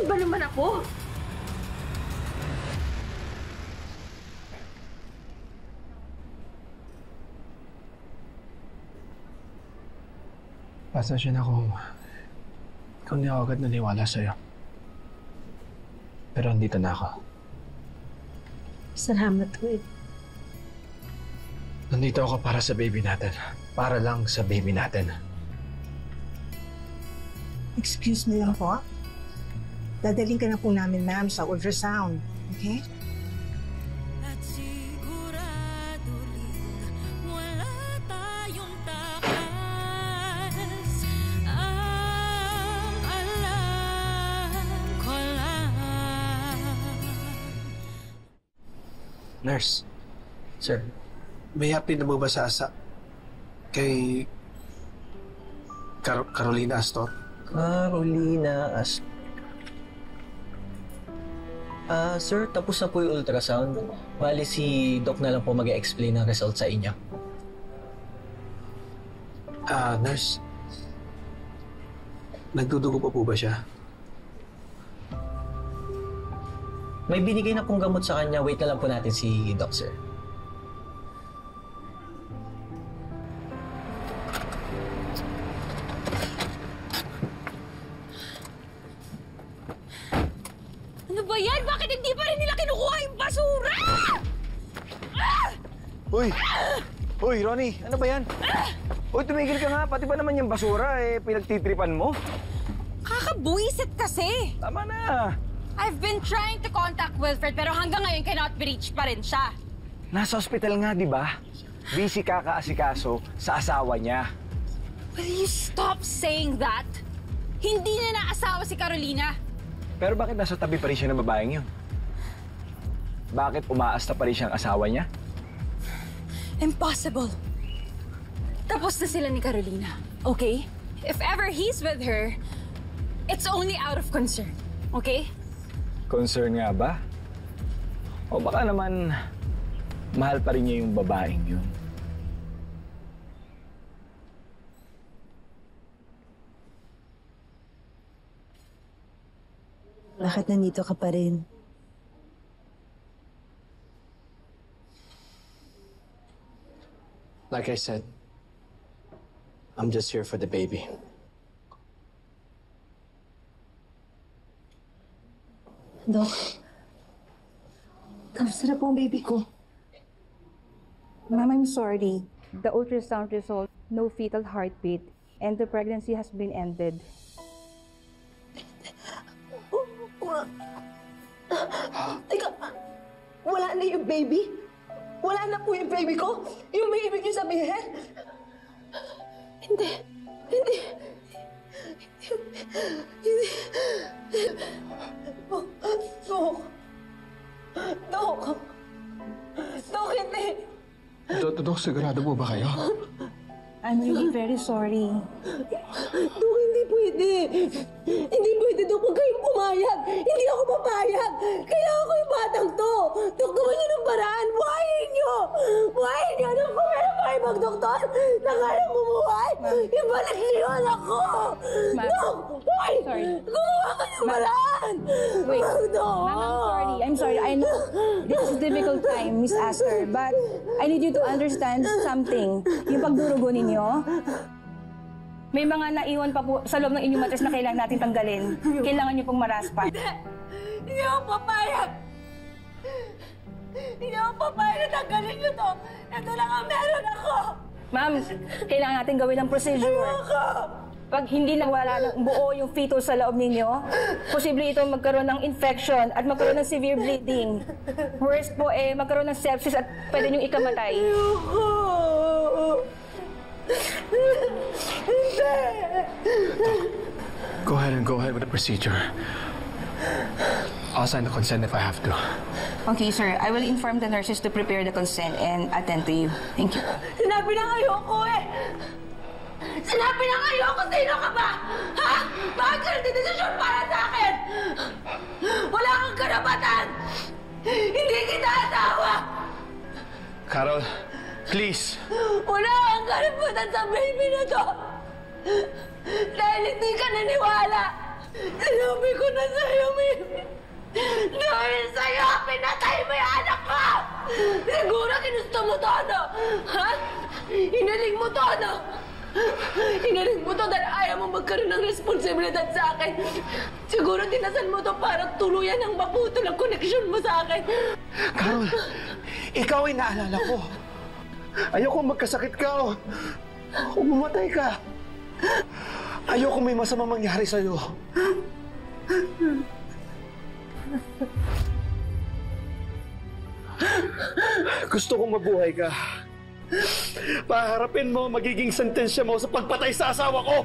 Nasaan ba naman ako? Pasensya na kung di ako agad naniwala sa'yo. Pero andito na ako. Salamat, Wade. Nandito ako para sa baby natin. Para lang sa baby natin. Excuse me lang po. Dadaling ka na po namin, ma'am, sa ultrasound. Okay? At sigurado rin wala tayong takas. Ang alam ko lang. Nurse, Sir, may update na ba sa kay Carolina Astor? Carolina sir, tapos na po yung ultrasound. Bali si Doc na lang po mag-explain ng result sa inyo. Nurse, nagdudugo pa po ba siya? May binigay na pong gamot sa kanya. Wait na lang po natin si Doc, sir. Ano ba yan? Bakit hindi pa rin nila kinukuha yung basura? Uy! Uy, Ronnie! Ano ba yan? Uy, tumigil ka nga. Pati ba naman yung basura, pinagtitripan mo? Kakabuisit kasi. Tama na! I've been trying to contact Wilfred pero hanggang ngayon cannot be reached pa rin siya. Nasa ospital nga, di ba? Busy kakaasikaso sa asawa niya. Will you stop saying that? Hindi na naasawa si Carolina. Pero bakit nasa tabi pa rin siya ng babaeng yun? Bakit umaasta pa rin siyang asawa niya? Impossible. Tapos na sila ni Carolina, okay? If ever he's with her, it's only out of concern, okay? Concern nga ba? O baka naman mahal pa rin niya yung babaeng yun. Bakit nandito ka pa rin? Like I said, I'm just here for the baby. Dok, kamusta na po ang baby ko? Ma'am, I'm sorry. The ultrasound result, no fetal heartbeat, and the pregnancy has been ended. Teka, wala na yung baby? Wala na po yung baby ko? Yung may ibig niyo sabihin? Hindi. Hindi. Hindi. Dok. Dok. Dok, hindi. Dok, sigurado po ba kayo? I'm really very sorry. Dok, hindi pwede. Hindi pwede, Dok. Huwag kayong pumayag. Hindi ako papayag. Kailangan ko yung batang to. Dok, gawin niyo ng paraan. Buhayin niyo. Buhayin niyo. Dok, kung meron pa ibang doktor na kayang bumuhay, ibalik niyo yung anak ko. Dok, why? Sorry. Gumawa ka ng paraan. Wait. Dok. Ma'am, I'm sorry. I'm sorry. I know this is a difficult time, Miss Astor, but I need you to understand something. Yung pagdurugo ninyo, may mga naiwan pa po sa loob ng inyong matres na kailangan natin tanggalin. Kailangan niyo pong maraspa. Hindi ako papayag. Hindi ako papayag na tanggalin niyo to. Ito lang ang meron ako. Ma'am, kailangan natin gawin ang procedure. Pag hindi nawala ng buo yung fetal sa loob ninyo, posible ito magkaroon ng infection at magkaroon ng severe bleeding. Worst po magkaroon ng sepsis at pwede niyong ikamatay. Go ahead with the procedure. I'll sign the consent if I have to. Okay, sir. I will inform the nurses to prepare the consent and attend to you. Thank you. Sinabi na ayoko Sinabi na ayoko! Sino ka ba? Ha? Bakit ka nagdedesisyon para sa akin? Wala kang karapatan! Hindi kita asawa! Carol, please. Wala kang karapatan sa baby na to! Dahil hindi ka naniwala! Sinabi ko na sa'yo, Dahil sa'yo, pinatay mo yung anak ko! Siguro ginusto mo to, ano? Ha? Hinaling mo to, ano? Hinaling mo to dahil ayaw mo magkaroon ng responsibilidad sa akin. Siguro dinasal mo to para tuluyan ang maputol ang koneksyon mo sa akin. Carol, ikaw ay naalala ko. Ayoko magkasakit ka o umamatay ka. Ayoko may masamang mangyari sa'yo. Gusto kong mabuhay ka. Paharapin mo ang magiging sentensya mo sa pagpatay sa asawa ko.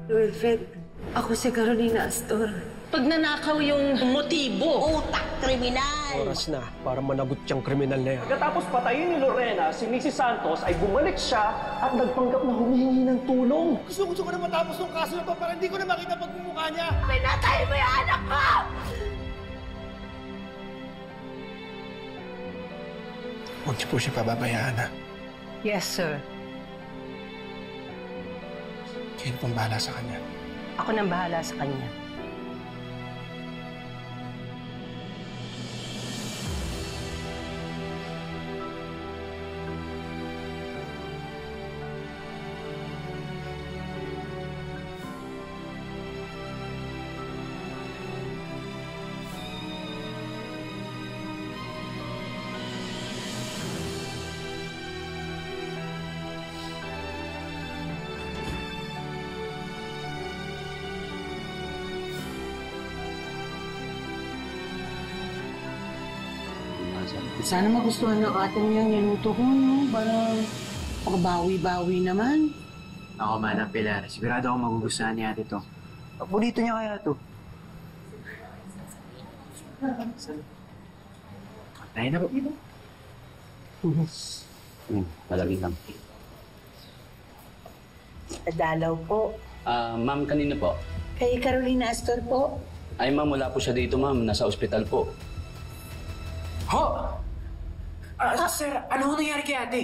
Wilfred, ako si Carolina Astor. Pag nanakaw yung motibo, Utak kriminal! Oras na para managot siyang kriminal na yan. Pagkatapos patayin ni Lorena, si Mrs. Santos ay bumalik siya at nagpanggap na humihingi ng tulong. Gusto ko na matapos ng kaso na to para hindi ko na makita pagmumukha niya. Pinatay mo yung anak ko! Huwag niyo po siya pababayaan, ha? yes, sir. Kayo pong bahala sa kanya. Ako nang bahala sa kanya. Sana magustuhan ng ate mo yung niluto ko, no? Parang pagbawi-bawi naman. Ako, Manang Pilar. Sigurado ako magugustuhan ni ate to. Paborito niya kaya to. Tayo na po. Malaging lang. Dalaw po. Ma'am, kanina po? Kay Carolina Astor po. Ay, ma'am, wala po siya dito, ma'am. Nasa ospital po. Ho! Sir, ano nangyari kay ate?